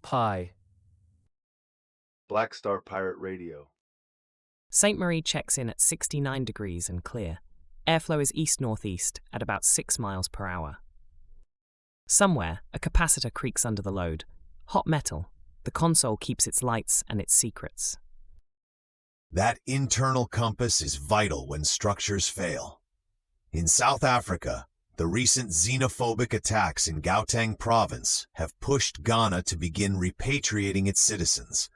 Pie. Black Star Pirate Radio. St. Marie checks in at 69 degrees and clear. Airflow is east-northeast at about 6 miles per hour. Somewhere, a capacitor creaks under the load. Hot metal. The console keeps its lights and its secrets. That internal compass is vital when structures fail. In South Africa, the recent xenophobic attacks in Gauteng province have pushed Ghana to begin repatriating its citizens.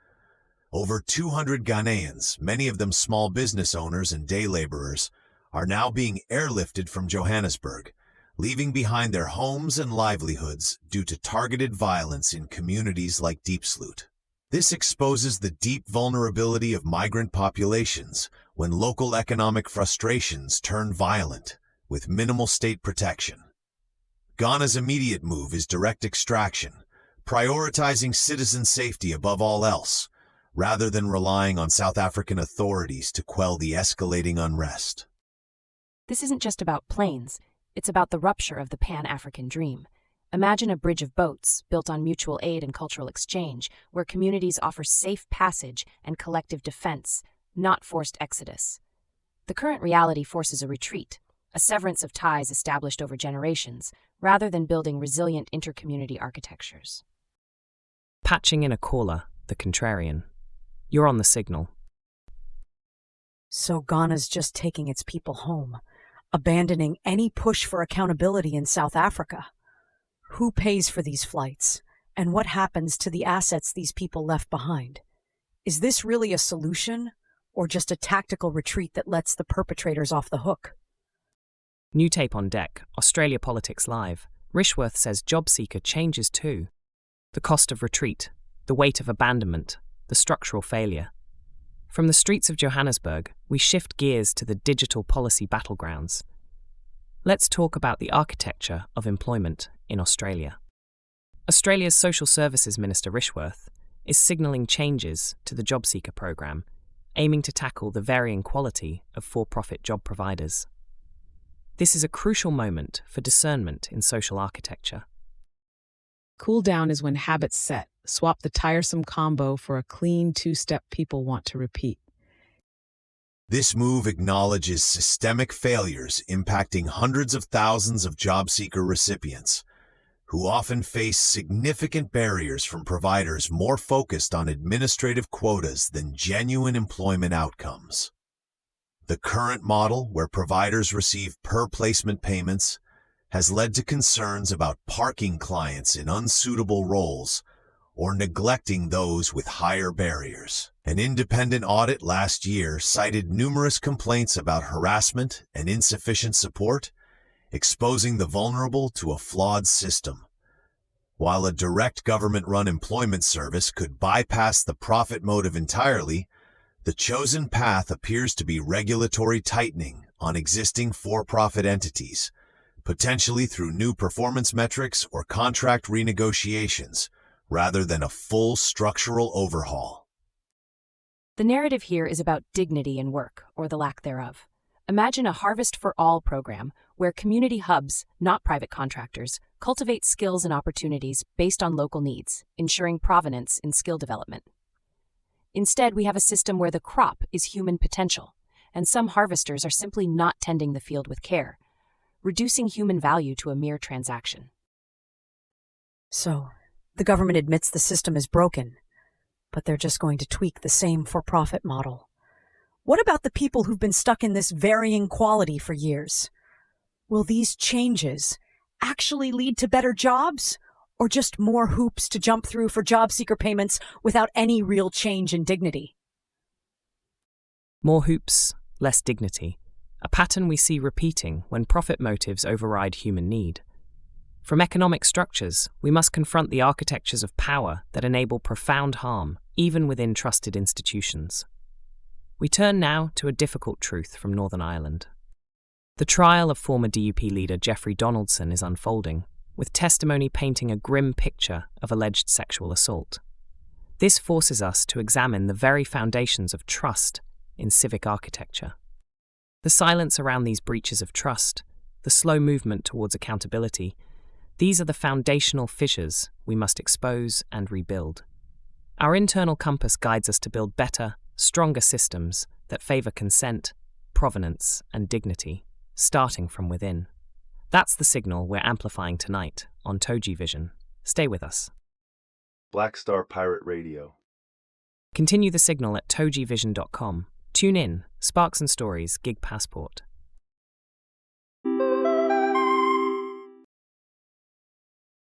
Over 200 Ghanaians, many of them small business owners and day laborers, are now being airlifted from Johannesburg, leaving behind their homes and livelihoods due to targeted violence in communities like Diepsloot. This exposes the deep vulnerability of migrant populations when local economic frustrations turn violent, with minimal state protection. Ghana's immediate move is direct extraction, prioritizing citizen safety above all else, rather than relying on South African authorities to quell the escalating unrest. This isn't just about planes, it's about the rupture of the Pan-African dream. Imagine a bridge of boats built on mutual aid and cultural exchange, where communities offer safe passage and collective defense, not forced exodus. The current reality forces a retreat, a severance of ties established over generations, rather than building resilient intercommunity architectures. Patching in a caller, the contrarian. You're on the signal. So Ghana's just taking its people home, abandoning any push for accountability in South Africa. Who pays for these flights, and what happens to the assets these people left behind? Is this really a solution, or just a tactical retreat that lets the perpetrators off the hook? New tape on deck, Australia Politics Live. Rishworth says job seeker changes too. The cost of retreat, the weight of abandonment, the structural failure. From the streets of Johannesburg, we shift gears to the digital policy battlegrounds. Let's talk about the architecture of employment in Australia. Australia's Social Services Minister Rishworth is signalling changes to the job seeker program, aiming to tackle the varying quality of for-profit job providers. This is a crucial moment for discernment in social architecture. Cool down is when habits set. Swap the tiresome combo for a clean two-step people want to repeat. This move acknowledges systemic failures impacting hundreds of thousands of job seeker recipients, who often face significant barriers from providers more focused on administrative quotas than genuine employment outcomes. The current model, where providers receive per-placement payments, has led to concerns about parking clients in unsuitable roles or neglecting those with higher barriers. An independent audit last year cited numerous complaints about harassment and insufficient support, exposing the vulnerable to a flawed system. While a direct government-run employment service could bypass the profit motive entirely, the chosen path appears to be regulatory tightening on existing for-profit entities, potentially through new performance metrics or contract renegotiations, rather than a full structural overhaul. The narrative here is about dignity in work, or the lack thereof. Imagine a Harvest for All program where community hubs, not private contractors, cultivate skills and opportunities based on local needs, ensuring provenance in skill development. Instead, we have a system where the crop is human potential, and some harvesters are simply not tending the field with care, reducing human value to a mere transaction. So, the government admits the system is broken, but they're just going to tweak the same for-profit model. What about the people who've been stuck in this varying quality for years? Will these changes actually lead to better jobs, or just more hoops to jump through for job seeker payments without any real change in dignity? More hoops, less dignity. A pattern we see repeating when profit motives override human need. From economic structures, we must confront the architectures of power that enable profound harm, even within trusted institutions. We turn now to a difficult truth from Northern Ireland. The trial of former DUP leader Jeffrey Donaldson is unfolding, with testimony painting a grim picture of alleged sexual assault. This forces us to examine the very foundations of trust in civic architecture. The silence around these breaches of trust the slow movement towards accountability, these are the foundational fissures we must expose and rebuild. Our internal compass guides us to build better, stronger systems that favor consent, provenance, and dignity, starting from within. That's the signal we're amplifying tonight on TogeeVision. Stay with us. Black Star Pirate Radio. Continue the signal at TogeeVision.com. Tune in, Sparks and Stories, Gig Passport.